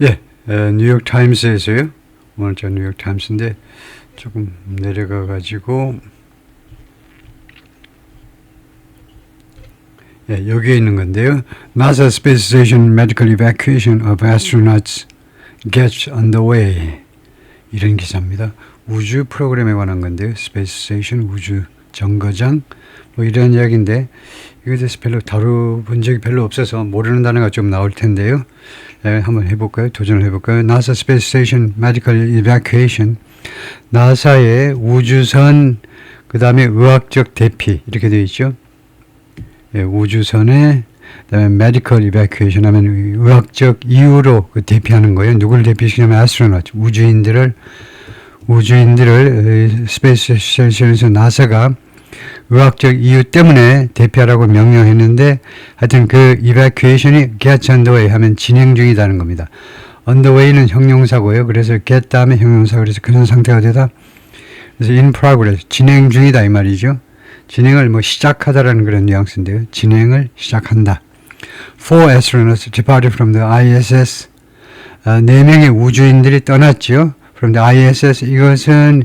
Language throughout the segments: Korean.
예, 뉴욕 타임스에서요. 오늘 저 뉴욕 타임스인데 조금 내려가 가지고 예, 여기에 있는 건데요. NASA Space Station Medical Evacuation of Astronauts Gets Underway 이런 기사입니다. 우주 프로그램에 관한 건데요. Space Station 우주 정거장 뭐 이런 이야기인데 이거에 대해서 별로 다뤄본 적이 별로 없어서 모르는 단어가 좀 나올 텐데요. 네, 한번 해볼까요? 도전을 해볼까요? NASA Space Station Medical Evacuation, 나사의 우주선 그 다음에 의학적 대피 이렇게 되어 있죠. 네, 우주선에 그다음에 Medical Evacuation 하면 의학적 이유로 그 대피하는 거예요. 누구를 대피시키냐면 astronaut, 우주인들을 스페이스 스테이션에서 나사가 의학적 이유 때문에 대피하라고 명령했는데 하여튼 그 evacuation이 get underway 하면 진행 중이다는 겁니다. underway는 형용사고요. 그래서 get 다음에 형용사 그래서 그런 상태가 되다. 그래서 in progress 진행 중이다 이 말이죠. 진행을 뭐 시작하다라는 그런 뉘앙스인데요. 진행을 시작한다. Four astronauts departed from the ISS. 4명의 우주인들이 떠났죠. from the ISS 이것은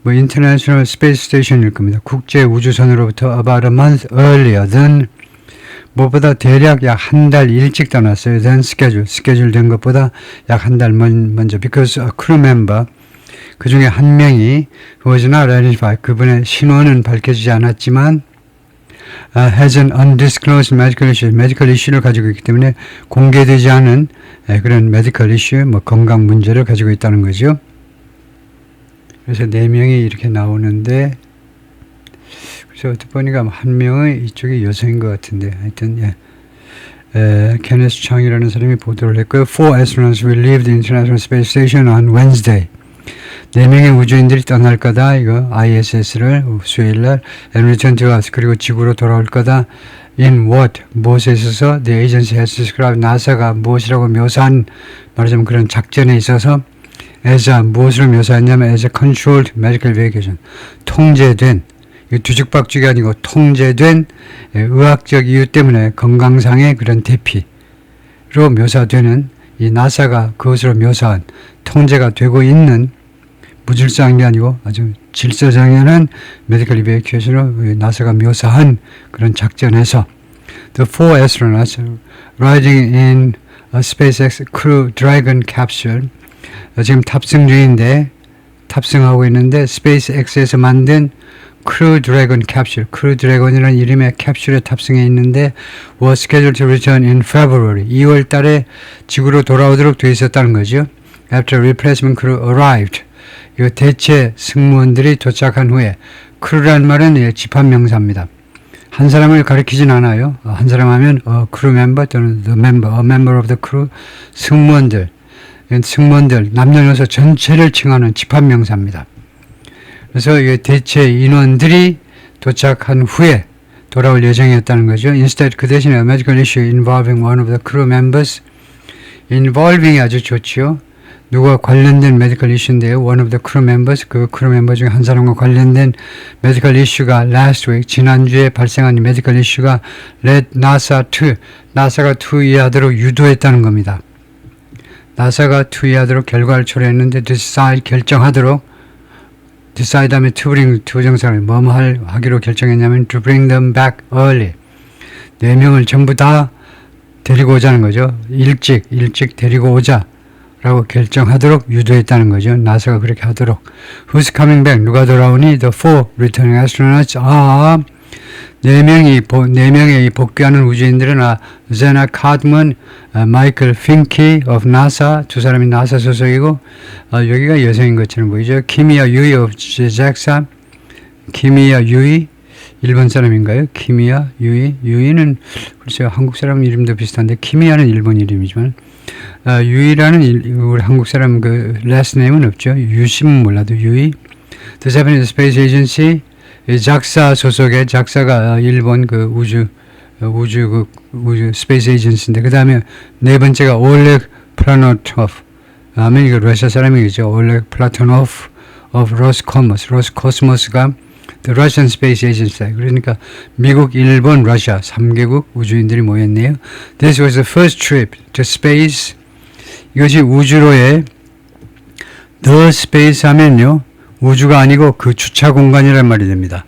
뭐 International Space Station일 겁니다. 국제 우주선으로부터 about a month earlier than 무엇보다 대략 약 한 달 일찍 떠났어요. than schedule 된 것보다 약 한 달 먼저 because a crew member 그 중에 한 명이 was not identified 그분의 신원은 밝혀지지 않았지만 has an undisclosed medical issue를 가지고 있기 때문에 공개되지 않은 그런 medical issue 뭐 건강 문제를 가지고 있다는 거죠. 그래서 4명이 이렇게 나오는데 그래서 어떻게 보니까 한 명은 이쪽이 여성인 것 같은데 하여튼 케네스 창이라는 사람이 보도를 했고요. Four astronauts will leave the International Space Station on Wednesday. 4명의 우주인들이 떠날 거다. 이거 ISS를 수요일날 and return to us 그리고 지구로 돌아올 거다. In what? 무엇에 있어서 the agency has described 나사가 무엇이라고 묘사한 말하자면 그런 작전에 있어서 as a 무엇으로 묘사했냐면 as a controlled medical evacuation 통제된 이거 뒤죽박죽이 아니고 통제된 의학적 이유 때문에 건강상의 그런 대피로 묘사되는 이 나사가 그것으로 묘사한 통제가 되고 있는 무질서한 게 아니고 아주 질서정연한 메디컬 이베이큐에이션으로 나사가 묘사한 그런 작전에서 The four astronauts riding in a SpaceX Crew Dragon capsule 지금 탑승 중인데 탑승하고 있는데 스페이스X에서 만든 크루 드래곤 캡슐, 크루 드래곤이라는 이름의 캡슐에 탑승해 있는데 was scheduled to return in February 2월 달에 지구로 돌아오도록 돼 있었다는 거죠. After replacement crew arrived 이 대체 승무원들이 도착한 후에 크루라는 말은 집합명사입니다. 한 사람을 가리키진 않아요. 한 사람 하면 crew member 또는 the member, a member of the crew 승무원들 남녀노소 전체를 칭하는 집합명사입니다. 그래서 이 대체 인원들이 도착한 후에 돌아올 예정이었다는 거죠. Instead 그 대신에 a medical issue involving one of the crew members involving이 아주 좋죠. 누가 관련된 medical issue인데요. One of the crew members 그 crew member 중에 한 사람과 관련된 medical issue가 last week 지난주에 발생한 medical issue가 led NASA to 나사가 투의하도록 유도했다는 겁니다. 나사가 투의하도록 결과를 초래했는데 decide 결정하도록 decide 하면 to bring 부정사를 뭐뭐 하기로 결정했냐면 to bring them back early 4명을 전부 다 데리고 오자는 거죠. 일찍 데리고 오자 라고 결정하도록 유도했다는 거죠. 나사가 그렇게 하도록 Who's coming back? 누가 돌아오니? The four returning astronauts are 4명의 복귀하는 우주인들은 제나 카드먼, 마이클 핑키 of NASA 두 사람이 나사 소속이고 여기가 여성인 것처럼 보이죠. 키미야 유이 of JAXA 키미야 유이 일본 사람인가요? 키미야 유이는 글쎄요 한국 사람 이름도 비슷한데 키미야는 일본 이름이지만 유이라는 우리 한국 사람 그 last name은 없죠. 유심은 몰라도 유이 The Japanese Space Agency 작사 소속의 작사가 일본 그 우주 스페이스 에이전시인데 그 다음에 네 번째가 올렉 플라토노프 하면 이거 러시아 사람이겠죠. 올렉 플라토노프 of 로스코스모스가 the Russian Space Agency 그러니까 미국, 일본, 러시아 3개국 우주인들이 모였네요. This was the first trip to space 이것이 우주로의 the space 하면요. 우주가 아니고 그 주차 공간이란 말이 됩니다.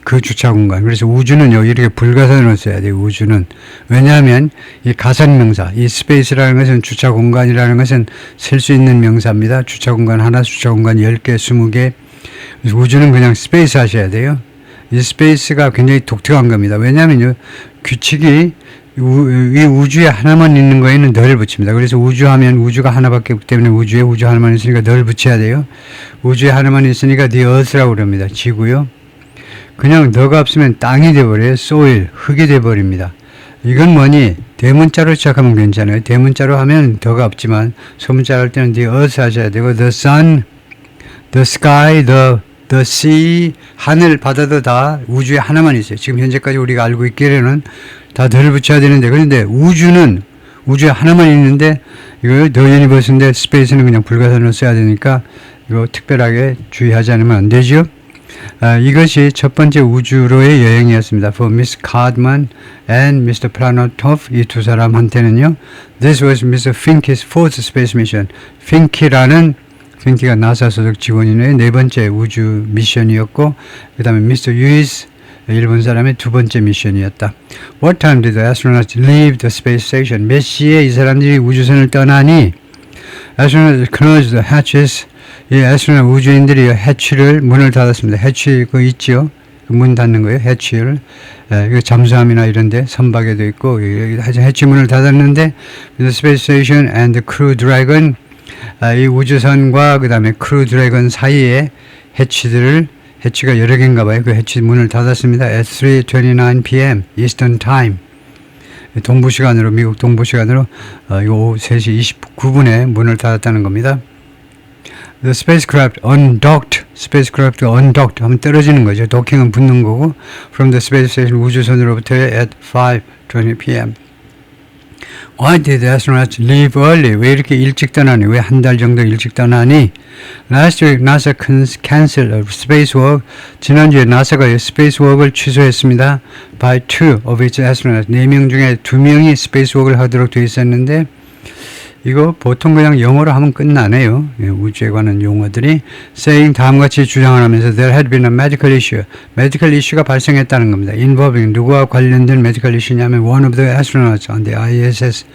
그 주차 공간. 그래서 우주는요, 이렇게 불가산으로 써야 돼요, 우주는. 왜냐하면 이 가산명사, 이 스페이스라는 것은 주차 공간이라는 것은 셀 수 있는 명사입니다. 주차 공간 하나, 주차 공간 10개, 20개. 그래서 우주는 그냥 스페이스 하셔야 돼요. 이 스페이스가 굉장히 독특한 겁니다. 왜냐하면요, 규칙이 이 우주에 하나만 있는 거에는 널 붙입니다. 그래서 우주하면 우주가 하나밖에 없기 때문에 우주에 우주 하나만 있으니까 널 붙여야 돼요. 우주에 하나만 있으니까 the earth라고 그럽니다. 지구요. 그냥 너가 없으면 땅이 돼버려요. soil, 흙이 돼버립니다. 이건 뭐니? 대문자로 시작하면 괜찮아요. 대문자로 하면 더가 없지만 소문자로 할 때는 the earth 하셔야 되고 the sun, the sky, the sea, 하늘, 바다도 다 우주에 하나만 있어요. 지금 현재까지 우리가 알고 있기로는 다 덜 붙여야 되는데, 그런데 우주는 우주에 하나만 있는데 이거 the universe인데 space는 그냥 불가산으로 써야 되니까 이거 특별하게 주의하지 않으면 안 되죠. 이것이 첫 번째 우주로의 여행이었습니다. For Miss Cartman and Mr. Planetov, 이 두 사람한테는요. This was Mr. Finke's fourth space mission. 핑키가 나사 소속 직원이네요. 네 번째 우주 미션이었고, 그 다음에 Mr. Lewis, 일본 사람의 두 번째 미션이었다. What time did the astronauts leave the space station? 몇 시에 이 사람들이 우주선을 떠나니? Astronauts closed the hatches. 이 애스트로넛 우주인들이 해치를 문을 닫았습니다. 해치 그 있죠. 문 닫는 거예요. 해치를. 이거 잠수함이나 이런데 선박에도 있고 해치 문을 닫았는데 the space station and the crew dragon 이 우주선과 그 다음에 크루 드래곤 사이에 해치가 여러 개인가 봐요. 그 해치 문을 닫았습니다. at 3:29 p.m. Eastern Time. 동부 시간으로 미국 동부 시간으로 오후 3시 29분에 문을 닫았다는 겁니다. The spacecraft undocked 하면 떨어지는 거죠. 도킹은 붙는 거고 from the space station 우주선으로부터 at 5:20 p.m. Why did the astronauts leave early? 왜 이렇게 일찍 떠나니? 왜 한 달 정도 일찍 떠나니? Last week NASA canceled spacewalk. 지난주에 나사가 스페이스워크를 취소했습니다. By two of its astronauts. 4명 중에 2명이 스페이스워크를 하도록 되어 있었는데 이거 보통 그냥 영어로 하면 끝나네요. 우주에 관한 용어들이 saying 다음같이 주장을 하면서 there had been a medical issue. medical issue가 발생했다는 겁니다. involving 누구와 관련된 medical issue냐면 one of the astronauts on the ISS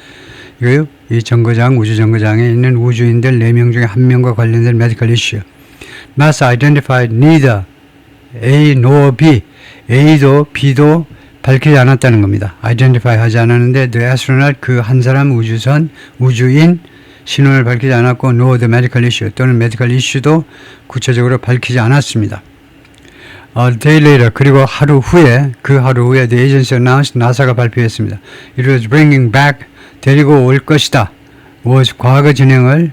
이거요. 이 정거장 우주 정거장에 있는 우주인들 4명 중에 1명과 관련된 medical issue. NASA identified neither A nor B. A도 B도 밝히지 않았다는 겁니다. identify 하지 않았는데 the astronaut 그 한 사람 우주인 신원을 밝히지 않았고 no the medical issue 또는 medical issue도 구체적으로 밝히지 않았습니다. A day later 그리고 하루 후에 the agency announced 나사가 발표했습니다. It was bringing back 데리고 올 것이다. was 과거 진행을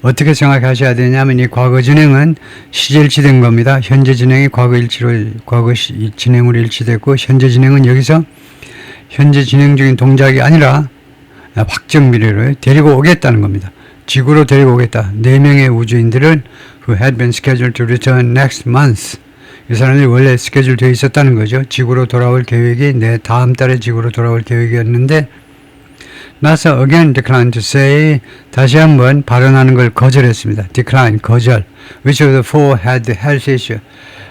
어떻게 생각하셔야 되냐면 이 과거 진행은 시제일치된 겁니다. 현재 진행이 과거 진행으로 일치됐고 현재 진행은 여기서 현재 진행 중인 동작이 아니라 확정 미래로 데리고 오겠다는 겁니다. 지구로 데리고 오겠다. 4명의 우주인들은 who had been scheduled to return next month. 이 사람들이 원래 스케줄 되어 있었다는 거죠. 지구로 돌아올 계획이 다음 달에 지구로 돌아올 계획이었는데 NASA again declined to say 다시 한번 발언하는 걸 거절했습니다. decline 거절. Which of the four had the health issue?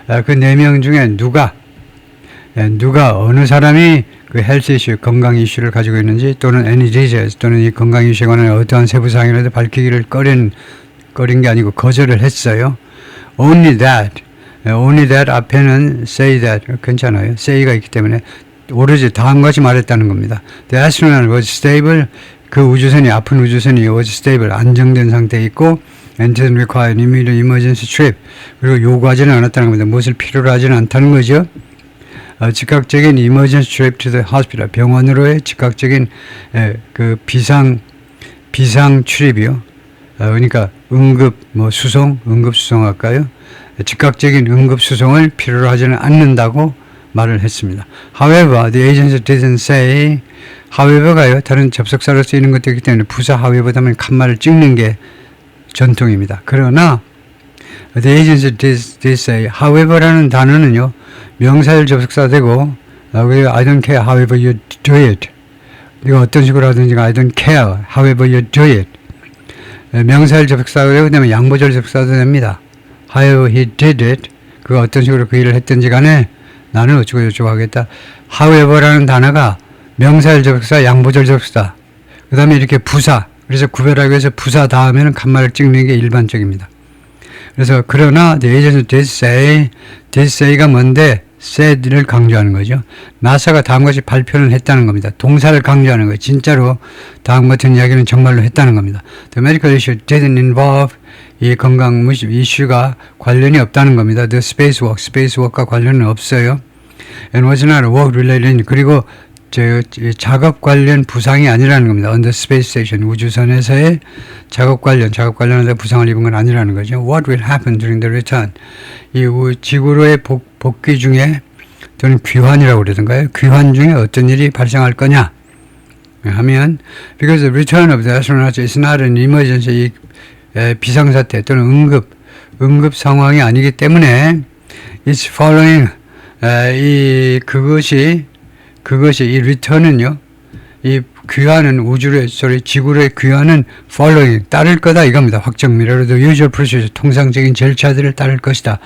그 4명 중에 누가 어느 사람이 그 health issue 건강 이슈를 가지고 있는지 또는 any disease 또는 이 건강 이슈에 관한 어떠한 세부 사항이라도 밝히기를 꺼린 게 아니고 거절을 했어요. Only that 앞에는 say that 괜찮아요. say가 있기 때문에 오로지 다음같이 말했다는 겁니다. The astronaut was stable. 그 우주선이 아픈 우주선이 was stable 안정된 상태에 있고 and didn't require an immediate emergency trip. 그리고 요구하지는 않았다는 겁니다. 무엇을 필요로 하지는 않다는 거죠. 즉각적인 emergency trip to the hospital 병원으로의 즉각적인 그 비상 출입이요. 그러니까 응급 수송 할까요? 즉각적인 응급 수송을 필요로 하지는 않는다고 말을 했습니다. However, the agency didn't say however가요. 다른 접속사로 쓰이는 것도 있기 때문에 부사 however보다는 칸말을 찍는 게 전통입니다. 그러나 the agency did say however라는 단어는요. 명사절 접속사 되고 I don't care however you do it. 이거 어떤 식으로 하든지 I don't care however you do it. 명사절 접속사도 되고 그다음에 양보절 접속사도 됩니다. How he did it. 그가 어떤 식으로 그 일을 했든지 간에 나는 어쩌고 저쩌고 하겠다. however라는 단어가 명사절 접속사, 양보절 접속사. 그 다음에 이렇게 부사. 그래서 구별하기 위해서 부사 다음에는 칸말을 찍는 게 일반적입니다. 그래서 그러나 the agent did say가 뭔데 said를 강조하는 거죠. 나사가 다음과 같이 발표를 했다는 겁니다. 동사를 강조하는 거예요. 진짜로 다음 같은 이야기는 정말로 했다는 겁니다. The medical issue didn't involve 이 건강 이슈가 관련이 없다는 겁니다. The spacewalk과 관련은 없어요. And was not work related. 그리고 작업 관련 부상이 아니라는 겁니다. On the space station 우주선에서의 작업 관련하다 부상을 입은 건 아니라는 거죠. What will happen during the return? 이 지구로의 복귀 중에 또는 귀환이라고 그러던가요? 귀환 중에 어떤 일이 발생할 거냐? 하면 because the return of the astronauts is not an emergency 비상사태 또는 응급 상황이 아니기 때문에 it's following 그것이 이 return은요, 이 귀환은 지구로의 귀환은 following 따를 거다 이겁니다. 확정미래로 the usual procedure 통상적인 절차들을 따를 것이다.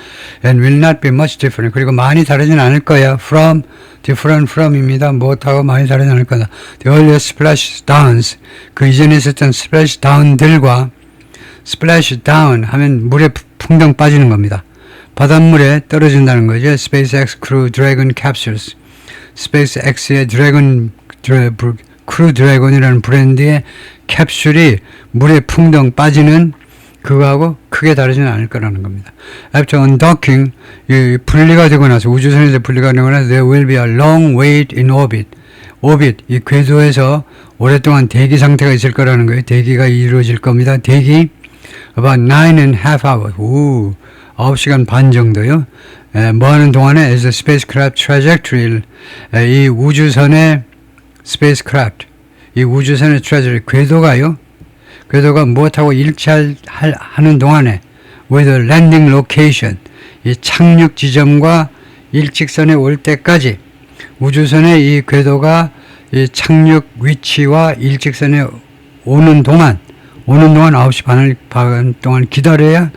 And will not be much different. 그리고 많이 다르진 않을 거야. different from입니다. 무엇하고 많이 다르진 않을 거다. The earlier splash downs 그 이전에 있었던 splash down들과 splash down 하면 물에 풍덩 빠지는 겁니다. 바닷물에 떨어진다는 거죠. SpaceX Crew Dragon Capsules. SpaceX의 크루 드래곤이라는 브랜드의 캡슐이 물에 풍덩 빠지는 그거하고 크게 다르지는 않을 거라는 겁니다. After undocking, 분리가 되고 나서 우주선에서 분리가 되고 나서 there will be a long wait in orbit. 이 궤도에서 오랫동안 대기 상태가 있을 거라는 거예요. 대기가 이루어질 겁니다. 대기 about 9.5 hours. 9시간 반 정도요. 뭐 하는 동안에 as the spacecraft trajectory 이 우주선의 spacecraft 이 우주선의 trajectory 궤도가 무엇하고 일치하는 동안에 with the landing location 이 착륙 지점과 일직선에 올 때까지 우주선의 이 궤도가 이 착륙 위치와 일직선에 오는 동안 9시 반 동안 기다려야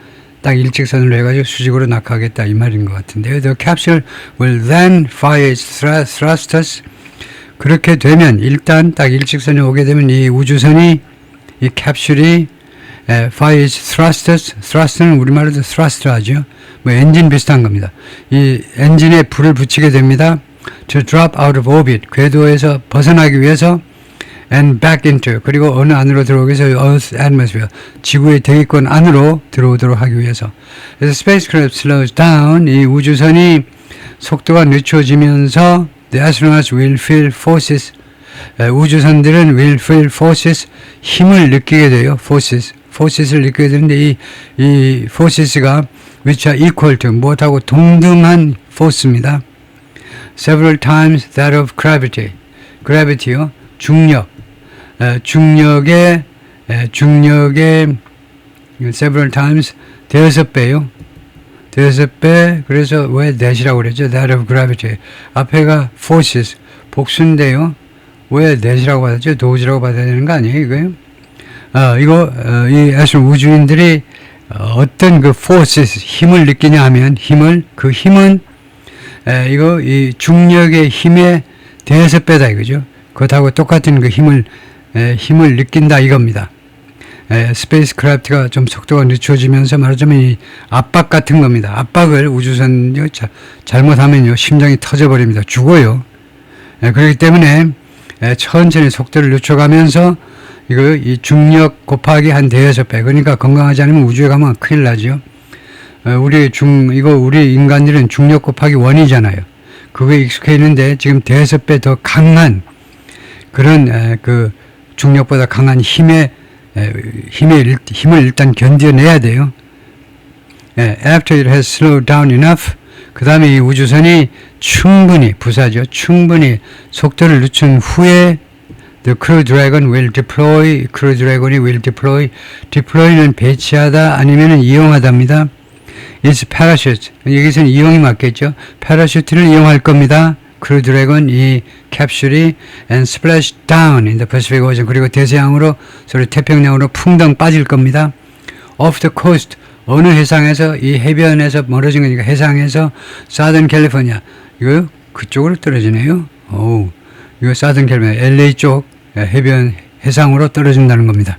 딱 일직선으로 해가지고 수직으로 낙하하겠다 이 말인 것 같은데요. The capsule will then fire its thrusters. 그렇게 되면 일단 딱 일직선에 오게 되면 이 우주선이 이 캡슐이 fire its thrusters. thrust는 우리말로도 thrust 하죠. 뭐 엔진 비슷한 겁니다. 이 엔진에 불을 붙이게 됩니다. To drop out of orbit. 궤도에서 벗어나기 위해서 and back into 그리고 어느 안으로 들어오기 위해서 Earth atmosphere 지구의 대기권 안으로 들어오도록 하기 위해서 그래서 spacecraft slows down 이 우주선이 속도가 늦춰지면서 the astronauts will feel forces 우주선들은 will feel forces 힘을 느끼게 돼요. forces를 느끼게 되는데 이 forces가 which are equal to 무엇하고 동등한 force입니다. several times that of gravity요. 중력의 several times 대여섯 배요. 그래서 왜 that이라고 그랬죠? that of gravity. 앞에가 forces 복수인데요. 왜 that이라고 받았죠? 도우지라고 받아야 되는 거 아니에요, 이거요? 이 우주인들이 어떤 그 forces 힘을 느끼냐 하면 그 힘은 이 중력의 힘의 대여섯 배다 이거죠. 그것하고 똑같은 그 힘을 느낀다 이겁니다. 스페이스크래프트가 좀 속도가 늦춰지면서 말하자면 이 압박 같은 겁니다. 압박을 우주선 잘못하면요 심장이 터져버립니다. 죽어요. 그렇기 때문에 천천히 속도를 늦춰가면서 이 중력 곱하기 한 대여섯 배. 그러니까 건강하지 않으면 우주에 가면 큰일 나죠. 우리 인간들은 중력 곱하기 1이잖아요. 그거에 익숙해 있는데 지금 대여섯 배 더 강한 그런 그 중력보다 강한 힘을 일단 견뎌내야 돼요. After it has slowed down enough, 그 다음에 이 우주선이 충분히 속도를 늦춘 후에 the Crew Dragon will deploy, deploy는 배치하다 아니면 이용하다입니다. Its parachute, 여기서는 이용이 맞겠죠. 패러슈트를 이용할 겁니다. 크루 드래곤 이 캡슐이 and splash down in the Pacific Ocean. 그리고 대서양으로 소리 태평양으로 풍덩 빠질 겁니다. off the coast 어느 해상에서 이 해변에서 멀어진 거니까 해상에서 Southern California 이거 그쪽으로 떨어지네요. 오, 이거 Southern California LA 쪽 해변 해상으로 떨어진다는 겁니다.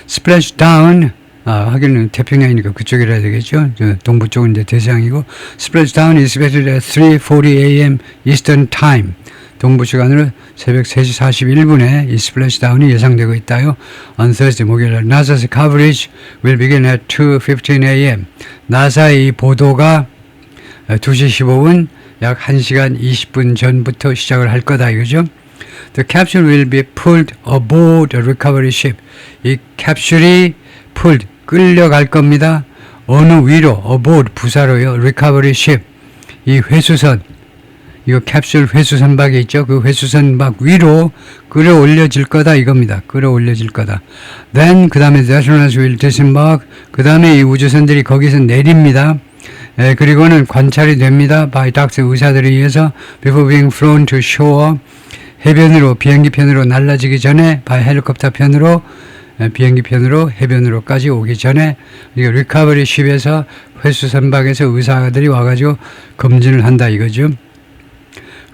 splash down 하기는 태평양이니까 그쪽이라 해야 되겠죠. 동부 쪽은 이제 대서양이고 splash down is expected at 3:40 a.m. Eastern Time. 동부 시간으로 새벽 3시 41분에 이 스플래시 다운이 예상되고 있다요. On Thursday 목요일 NASA's coverage will begin at 2:15 a.m. 나사의 보도가 2시 15분 약 1시간 20분 전부터 시작을 할 거다 이거죠. The capsule will be pulled aboard a recovery ship. 이 캡슐이 pulled 끌려갈 겁니다. 어느 위로 aboard 부사로요. recovery ship 이 회수선 이거 캡슐 회수선박이 있죠. 그 회수선박 위로 끌어올려질 거다 이겁니다. 끌어올려질 거다. Then 그 다음에 the astronauts will disembark. 그 다음에 이 우주선들이 거기서 내립니다. 그리고는 관찰이 됩니다. by doctor 의사들에 의해서 before being flown to shore. 해변으로 비행기 편으로 날라지기 전에 by 헬리콥터 편으로 비행기 편으로 해변으로까지 오기 전에 리커버리 쉽에서 회수선박에서 의사들이 와가지고 검진을 한다 이거죠.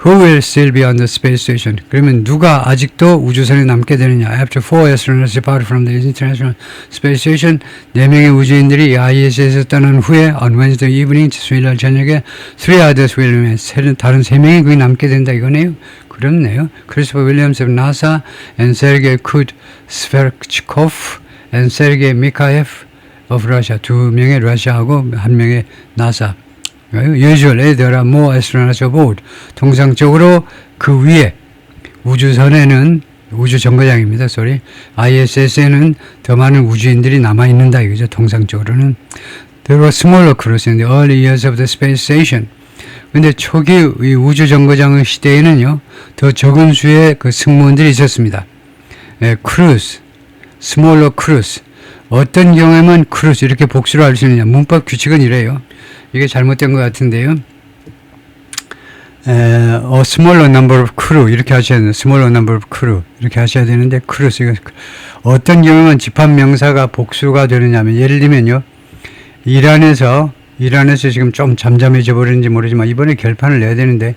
Who will still be on the space station? 그러면 누가 아직도 우주선에 남게 되느냐? After 4 astronauts departed from the International Space Station, 4명의 우주인들이 ISS에서 떠난 후에 on Wednesday evening, 수요일 저녁에 3 others will remain. 다른 3명이 거기 남게 된다 이거네요. 그렇네요. Christopher Williams of NASA and Sergei Kudsverchkov and Sergei Mikhaev of Russia. 2명의 러시아하고 1명의 NASA. Usually there are more astronauts aboard. 통상적으로 그 위에 우주선에는 우주정거장입니다. ISS에는 더 많은 우주인들이 남아있는다 이거죠. 통상적으로는. There were smaller crews in the early years of the space station. 근데 초기 이 우주정거장의 시대에는요. 더 적은 수의 그 승무원들이 있었습니다. crews, smaller crews. 어떤 경우에만 crews 이렇게 복수로 할 수 있느냐. 문법 규칙은 이래요. 이게 잘못된 것 같은데요. A smaller number of crew 이렇게 하셔야 되는데 smaller number of crew 이렇게 하셔야 되는데 crews 어떤 경우는 집합명사가 복수가 되느냐면 예를 들면요. 이란에서 지금 좀 잠잠해져 버리는지 모르지만 이번에 결판을 내야 되는데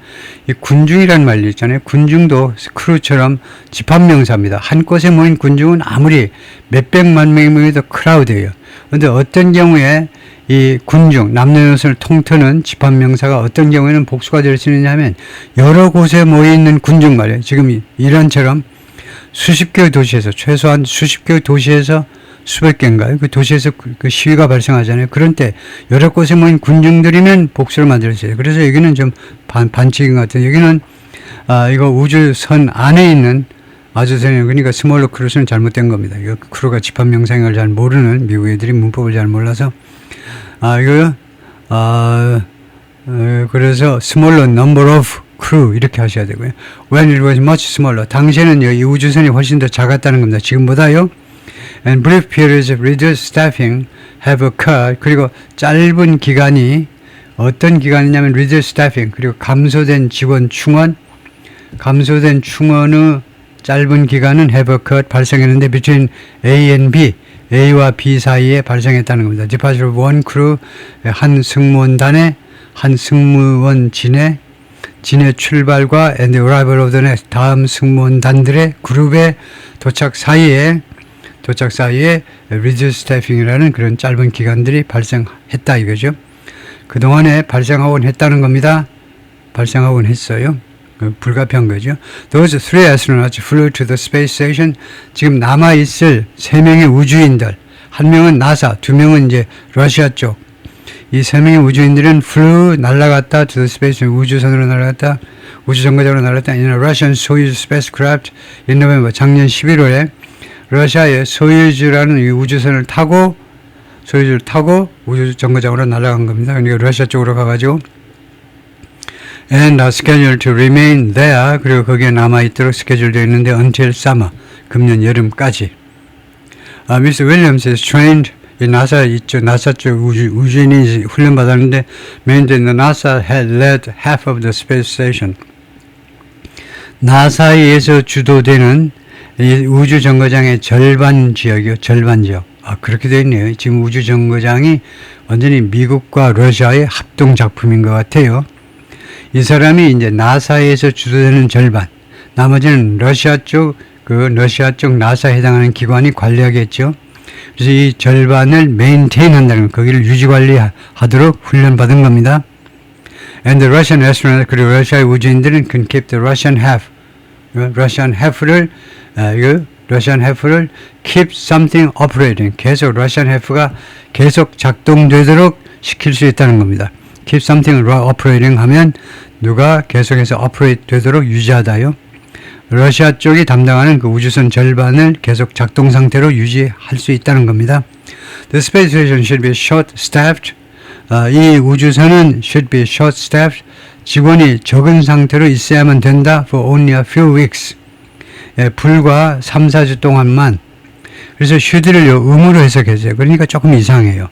이 군중이라는 말이 있잖아요. 군중도 크루처럼 집합명사입니다. 한 곳에 모인 군중은 아무리 몇백만 명이 모여도 크라우드예요. 그런데 어떤 경우에 이 군중, 남녀노소를 통틀는 집합명사가 어떤 경우에는 복수가 될 수 있느냐 하면 여러 곳에 모여있는 군중 말이에요. 지금 이란처럼 수십 개의 도시에서 최소한 수십 개의 도시에서 수백 개인가요? 그 도시에서 그 시위가 발생하잖아요. 그런 때 여러 곳에 모인 군중들이면 복수를 만들었어요. 그래서 여기는 좀 반칙인 것 같아요. 여기는 이거 우주선 안에 있는 아주선이에요. 그러니까 스몰러 크루스는 잘못된 겁니다. 이거 크루가 집합명사인 걸 잘 모르는 미국 애들이 문법을 잘 몰라서 그래서 smaller number of crew 이렇게 하셔야 되고요. When it was much smaller. 당시에는 이 우주선이 훨씬 더 작았다는 겁니다. 지금보다요. And brief periods of reduced staffing have occurred. 그리고 짧은 기간이 어떤 기간이냐면 reduced staffing 그리고 감소된 직원 충원의 짧은 기간은 have occurred 발생했는데 between A and B A와 B 사이에 발생했다는 겁니다. Departure of one crew 한 승무원단의 한 승무원진의 출발과 and the arrival of the next 다음 승무원단들의 그룹의 도착 사이에 reduced staffing이라는 그런 짧은 기간들이 발생했다 이거죠. 그동안에 발생하곤 했다는 겁니다. 발생하곤 했어요. 불가피한 거죠. Those 3 astronauts flew to the space station. 지금 남아있을 3명의 우주인들, 1명은 나사, 2명은 이제 러시아 쪽. 이 3명의 우주인들은 flew, 날아갔다, to the space station, 우주선으로 날아갔다, 우주정거장으로 날아갔다, in a Russian Soyuz spacecraft in November, 작년 11월에 러시아의 소유주라는 이 우주선을 타고, 소유주를 타고 우주정거장으로 날아간 겁니다. 그러니까 러시아 쪽으로 가가지고 and are scheduled to remain there. 그리고 거기에 남아있도록 스케줄되어 있는데 until summer. 금년 여름까지. Mr. Williams is trained. 이 나사 있죠. 나사 쪽 우주인이 훈련받았는데 mainly the NASA had led half of the space station. 나사에서 주도되는 이 우주 정거장의 절반 지역이요. 절반 지역. 아, 그렇게 되어 있네요. 지금 우주 정거장이 완전히 미국과 러시아의 합동 작품인 것 같아요. 이 사람이 이제 나사에서 주도되는 절반, 나머지는 러시아 쪽 나사에 해당하는 기관이 관리하겠죠. 그래서 이 절반을 메인테인 한다는 거, 거기를 유지 관리하도록 훈련받은 겁니다. And the Russian astronauts, 그리고 러시아의 우주인들은 can keep the Russian half. Russian half를 keep something operating. 계속 Russian half가 계속 작동되도록 시킬 수 있다는 겁니다. keep something operating 하면 누가 계속해서 operate 되도록 유지하다요. 러시아 쪽이 담당하는 그 우주선 절반을 계속 작동 상태로 유지할 수 있다는 겁니다. The space station should be short-staffed. 이 우주선은 should be short-staffed. 직원이 적은 상태로 있어야만 된다. For only a few weeks. 불과 3, 4주 동안만. 그래서 should를요, 의무로 해석했어요. 그러니까 조금 이상해요.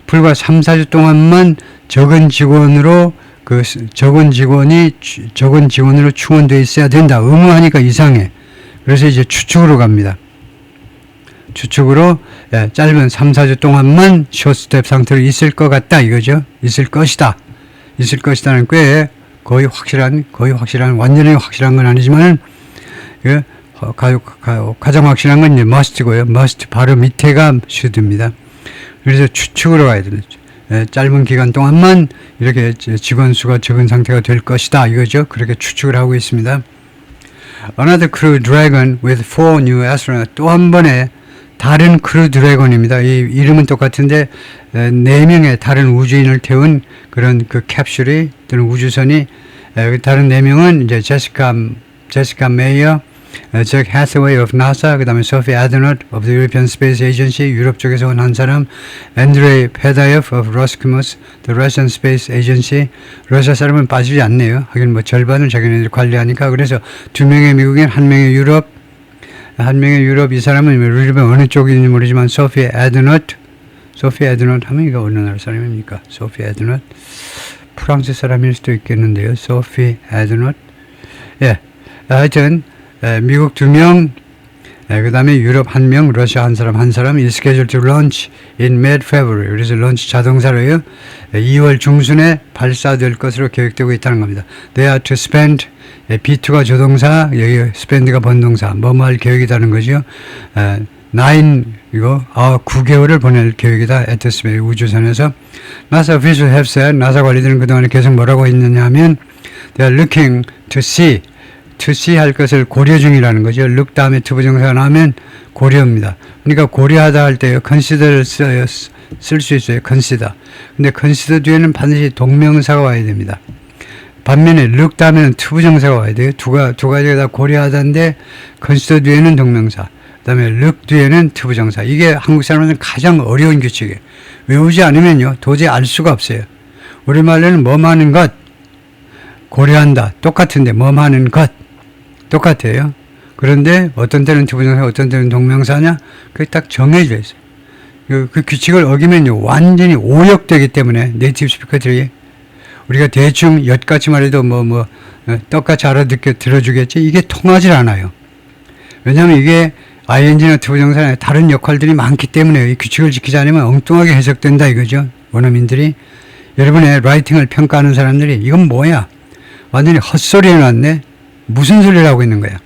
불과 3, 4주 동안만 적은 직원으로 충원되어 있어야 된다. 의무하니까 이상해. 그래서 이제 추측으로 갑니다. 추측으로 짧은 3, 4주 동안만 숏스텝 상태로 있을 것 같다 이거죠. 있을 것이다. 있을 것이다는 꽤 거의 확실한 완전히 확실한 건 아니지만 가장 확실한 건 이제 must고요. must 바로 밑에가 should입니다. 그래서 추측으로 가야 됩니다. 짧은 기간 동안만 이렇게 직원 수가 적은 상태가 될 것이다 이거죠. 그렇게 추측을 하고 있습니다. Another Crew Dragon with 4 new astronauts. 또 한 번의 다른 크루 드래곤입니다. 이 이름은 똑같은데 4명의 다른 우주인을 태운 그런 그 캡슐이 또는 우주선이 다른 4명은 이제 제시카 메이어, 잭 해서웨이 of NASA, 그 다음에 소피 아드넛 of the European Space Agency, 유럽 쪽에서 온 한 사람, 안드레이 페다예프 of Roscosmos, the Russian Space Agency. 러시아 사람은 빠지지 않네요. 하긴 뭐 절반을 자기네들이 관리하니까. 그래서 2명의 미국인, 1명의 유럽, 이 사람은 유럽의 어느 쪽인지 모르지만 소피 아드넛 하면 이거 어느 나라 사람입니까? 소피 아드넛, 프랑스 사람일 수도 있겠는데요. 소피 아드넛. 하여튼 미국 2명, 그 다음에 유럽 1명, 러시아 한 사람 is scheduled to launch in mid-February. 그래서 런치 자동사로요. 2월 중순에 발사될 것으로 계획되고 있다는 겁니다. They are to spend, B2가 조동사, 여기 spend가 번동사, 뭐뭐 할 계획이라는 거죠. 9개월을 보낼 계획이다. at the space, 우주선에서. NASA officials have said, 나사 관리들은 그동안에 계속 뭐라고 했느냐 하면 they are looking to see 할 것을 고려 중이라는 거죠. look 다음에 투부정사가 나오면 고려입니다. 그러니까 고려하다 할 때요. consider를 쓸 수 있어요. consider. 근데 consider 뒤에는 반드시 동명사가 와야 됩니다. 반면에 look 다음에는 투부정사가 와야 돼요. 두 가지가 다 고려하다인데 consider 뒤에는 동명사. 그 다음에 look 뒤에는 투부정사. 이게 한국 사람들은 가장 어려운 규칙이에요. 외우지 않으면요. 도저히 알 수가 없어요. 우리말로는 뭐 하는 것, 고려한다. 똑같은데 뭐 하는 것. 똑같아요. 그런데 어떤 때는 투부정사, 어떤 때는 동명사냐? 그게 딱 정해져 있어요. 그 규칙을 어기면요. 완전히 오역되기 때문에 네이티브 스피커들이 우리가 대충 엿같이 말해도 떡같이 알아듣게 들어주겠지. 이게 통하질 않아요. 왜냐하면 이게 ing나 투부정사나 다른 역할들이 많기 때문에 이 규칙을 지키지 않으면 엉뚱하게 해석된다 이거죠. 원어민들이. 여러분의 라이팅을 평가하는 사람들이 이건 뭐야? 완전히 헛소리 해놨네. 무슨 소리를 하고 있는 거야.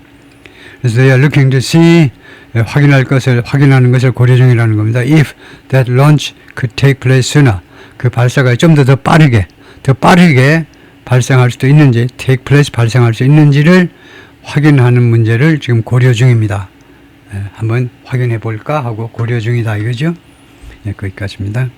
그래서 they are looking to see, 확인하는 것을 고려 중이라는 겁니다. If that launch could take place sooner. 그 발사가 좀 더 빠르게 발생할 수도 있는지, take place 발생할 수 있는지를 확인하는 문제를 지금 고려 중입니다. 한번 확인해 볼까 하고 고려 중이다 이거죠. 거기까지입니다.